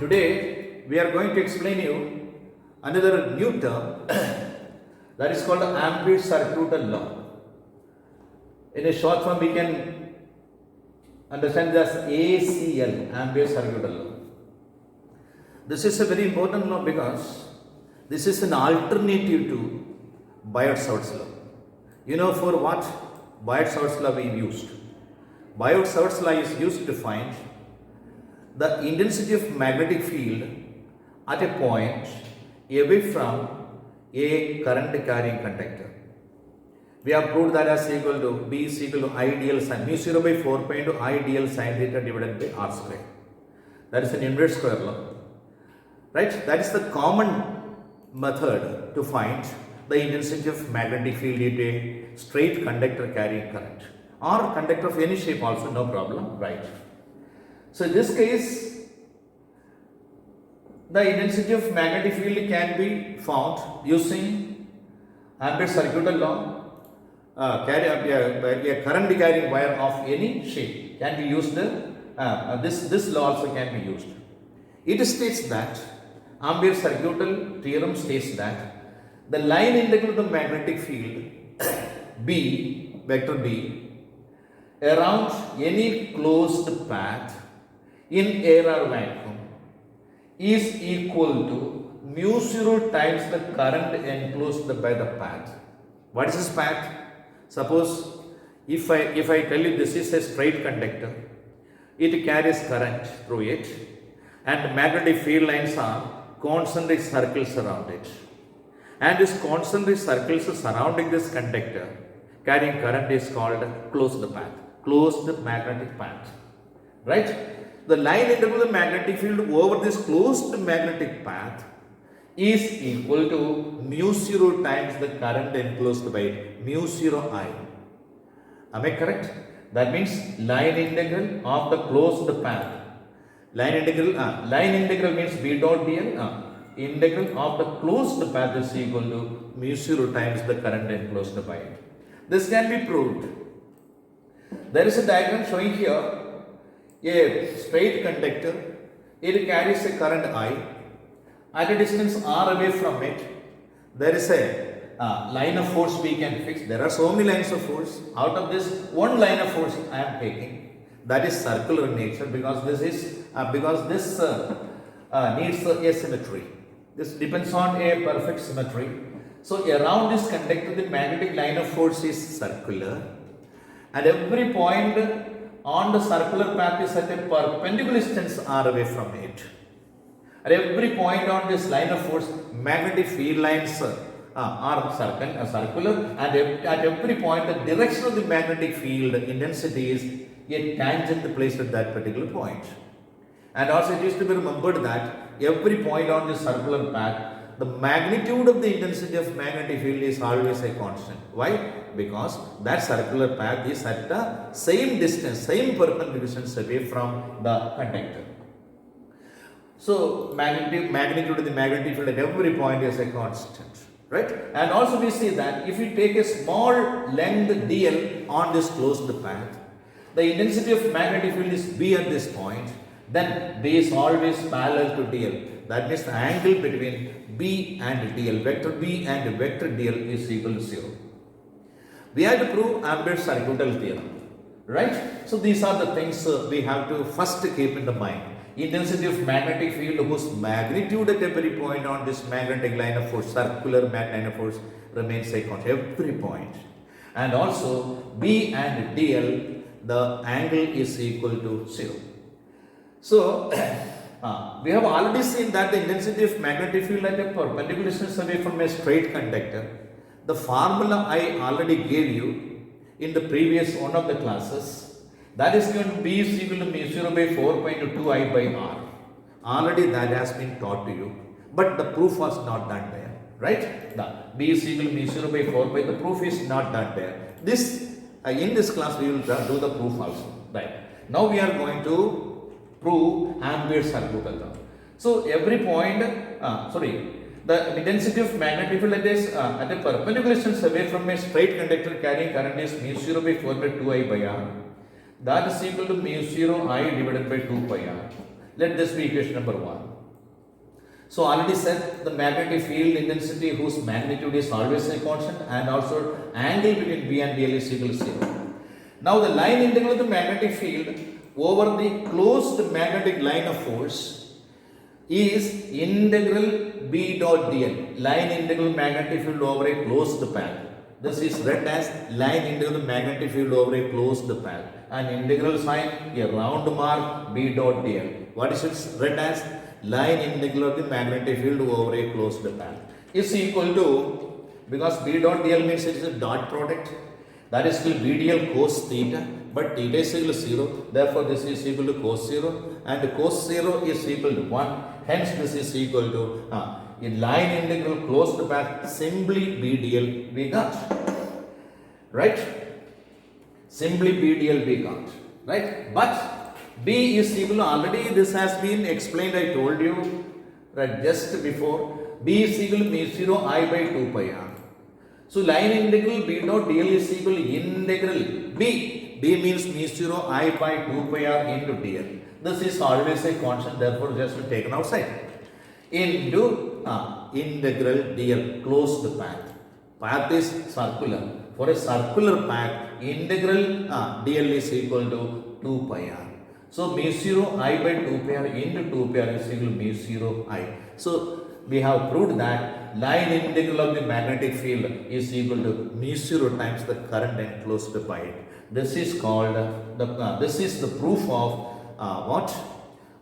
Today we are going to explain you another new term that is called Ampere's circuital law. In a short form we can understand this ACL, Ampere's circuital law. This is a very important law because this is an alternative to Biot-Savart's law. You know for what Biot-Savart's law we used? Biot-Savart's law is used to find the intensity of magnetic field at a point away from a current carrying conductor. We have proved that as equal to B is equal to I dl sin mu 0 by 4 pi into I dl sin theta divided by r square. That is an inverse square law. Right? That is the common method to find the intensity of magnetic field in a straight conductor carrying current or conductor of any shape also, no problem, right? So in this case, the intensity of magnetic field can be found using Ampere's circuital law. A current carrying wire of any shape can be used. This law also can be used. It states that Ampere's circuital theorem states that the line integral of the magnetic field B, vector B, around any closed path in air or vacuum is equal to mu 0 times the current enclosed by the path. What is this path? Suppose if I tell you this is a straight conductor, it carries current through it and magnetic field lines are concentric circles around it. And these concentric circles surrounding this conductor carrying current is called closed path, closed magnetic path, right? The line integral of the magnetic field over this closed magnetic path is equal to mu 0 times the current enclosed by it, mu 0 I. Am I correct? That means line integral of the closed path. Line integral means B dot dl. Integral of the closed path is equal to mu 0 times the current enclosed by it. This can be proved. There is a diagram showing here a straight conductor. It carries a current I. At a distance r away from it, there is a line of force we can fix. There are so many lines of force. Out of this, one line of force I am taking. That is circular in nature because this is needs a symmetry. This depends on a perfect symmetry. So around this conductor, the magnetic line of force is circular, and every point on the circular path is at a perpendicular distance r away from it. At every point on this line of force, magnetic field lines are circular, and at every point the direction of the magnetic field intensity is a tangent placed at that particular point. And also it is to be remembered that every point on this circular path, the magnitude of the intensity of magnetic field is always a constant. Why? Because that circular path is at the same distance, same perpendicular distance away from the conductor. So magnitude of the magnetic field at every point is a constant, right? And also we see that if you take a small length dl on this closed path, the intensity of magnetic field is B at this point, then B is always parallel to dl. That means the angle between B and dl, vector B and vector dl is equal to 0. We have to prove Ampere's circuital theorem, right? So these are the things we have to first keep in the mind. Intensity of magnetic field whose magnitude at every point on this magnetic line of force, circular line of force, remains a constant every point. And also B and dl, the angle is equal to 0. So we have already seen that the intensity of magnetic field at a perpendicular distance away from a straight conductor. The formula I already gave you in the previous one of the classes. That is going to B is equal to mu 0 by 4 pi into 2I by R. Already that has been taught to you, but the proof was not done there, right? The B is equal to mu 0 by 4 pi, the proof is not done there. In this class we will do the proof also, right? Now we are going to prove Ampere's circuital law. So every point, the intensity of magnetic field at a perpendicular distance away from a straight conductor carrying current is mu 0 by 4 by 2I by R. That is equal to mu 0 I divided by 2 pi R. Let this be equation number 1. So already said the magnetic field intensity whose magnitude is always a constant, and also angle between B and DL is equal to 0. Now the line integral of the magnetic field over the closed magnetic line of force is integral B dot dl. Line integral magnetic field over a closed path. This is read as line integral magnetic field over a closed path. An integral sign, a round mark B dot dl. What is it read as? Line integral of the magnetic field over a closed path is equal to, because B dot dl means it is a dot product, that is still B dl cos theta, but theta is equal to 0, therefore this is equal to cos 0, and cos 0 is equal to 1, hence this is equal to in line integral closed path simply B dl we got, right? Simply B dl we got, right? But B is equal to, already this has been explained, I told you right just before, B is equal to mu 0 I by 2 pi r. So line integral B dot dl is equal to integral B. B means mu 0 I by 2 pi r into dl. This is always a constant, therefore just taken outside. Into integral dl, closed path. Path is circular. For a circular path, integral dl is equal to 2 pi r. So mu 0 I by 2 pi r into 2 pi r is equal to mu 0 I. So we have proved that line integral of the magnetic field is equal to mu 0 times the current enclosed by it. This is called this is the proof of what?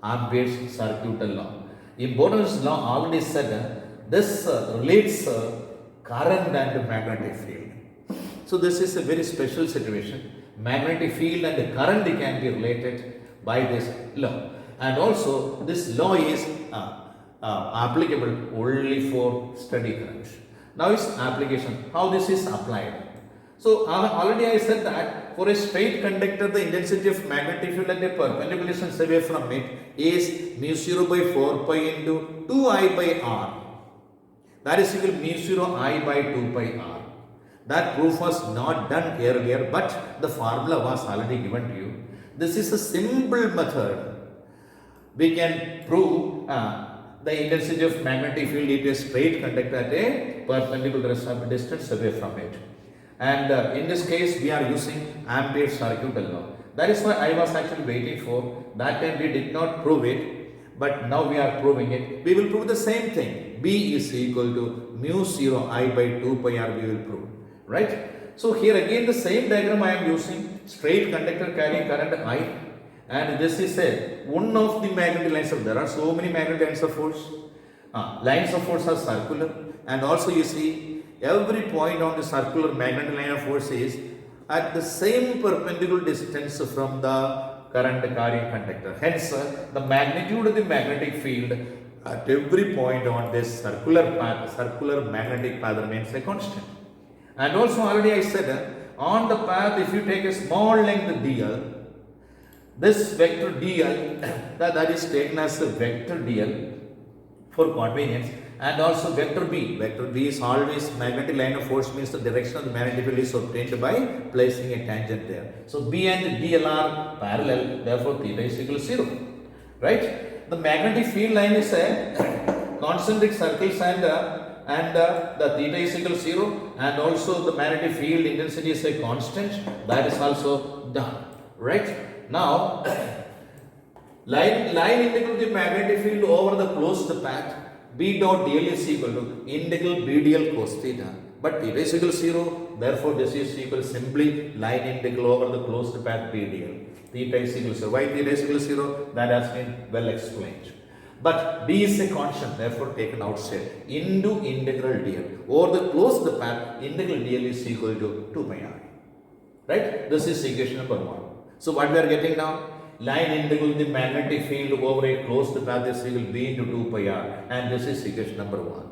Ampere's circuital law. Importance law already said this relates current and magnetic field. So this is a very special situation. Magnetic field and the current can be related by this law, and also this law is applicable only for steady current. Now its application, how this is applied. So already I said that for a straight conductor the intensity of magnetic field at a perpendicular distance away from it is mu 0 by 4 pi into 2 I by r. That is equal to mu 0 I by 2 pi r. That proof was not done earlier, but the formula was already given to you. This is a simple method. We can prove the intensity of magnetic field it is straight conductor at a perpendicular distance away from it. And in this case we are using Ampere's circuital law. That is why I was actually waiting for. That time we did not prove it, but now we are proving it. We will prove the same thing. B is equal to mu 0 I by 2 pi r we will prove. Right? So here again the same diagram I am using. Straight conductor carrying current I, and this is one of the magnetic lines of, there are so many magnetic lines of force. Lines of force are circular, and also you see every point on the circular magnetic line of force is at the same perpendicular distance from the current carrying conductor. Hence the magnitude of the magnetic field at every point on this circular path, circular magnetic path remains a constant. And also already I said on the path if you take a small length dl, this vector dl that is taken as a vector dl for convenience, and also vector b. Vector b is always magnetic line of force, means the direction of the magnetic field is obtained by placing a tangent there. So b and dl are parallel, therefore theta is equal to 0. Right? The magnetic field line is a concentric circles, and the theta is equal to 0, and also the magnetic field intensity is a constant. That is also done. Right? Now line integral the magnetic field over the closed path B dot dl is equal to integral B dl cos theta, but theta is equal to 0, therefore this is equal to simply line integral over the closed path B dl. Theta is equal to 0. Why theta is equal to 0? That has been well explained. But B is a constant, therefore taken outside. Into integral dl over the closed path, integral dl is equal to 2 pi r. Right? This is equation number 1. So what we are getting now? Line integral the magnetic field over a closed path is equal to B into 2 pi r, and this is equation number 1.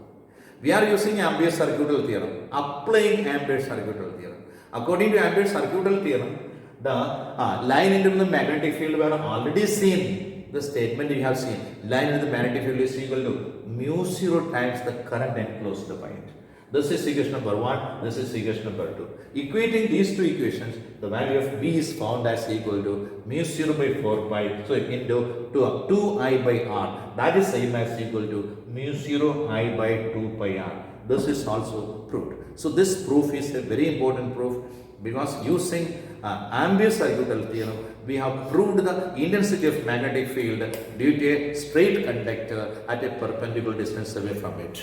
We are using Ampere's circuital theorem, applying Ampere's circuital theorem. According to Ampere's circuital theorem, the line integral the magnetic field we have already seen. The statement we have seen, line into the magnetic field is equal to mu 0 times the current enclosed by it. This is equation number 1, this is equation number 2. Equating these two equations, the value of B is found as equal to mu 0 by 4 pi, so into 2I by R. That is same as equal to mu 0 I by 2 pi R. This is also proved. So this proof is a very important proof, because using Ampere's circuital theorem, we have proved the intensity of magnetic field due to a straight conductor at a perpendicular distance away from it.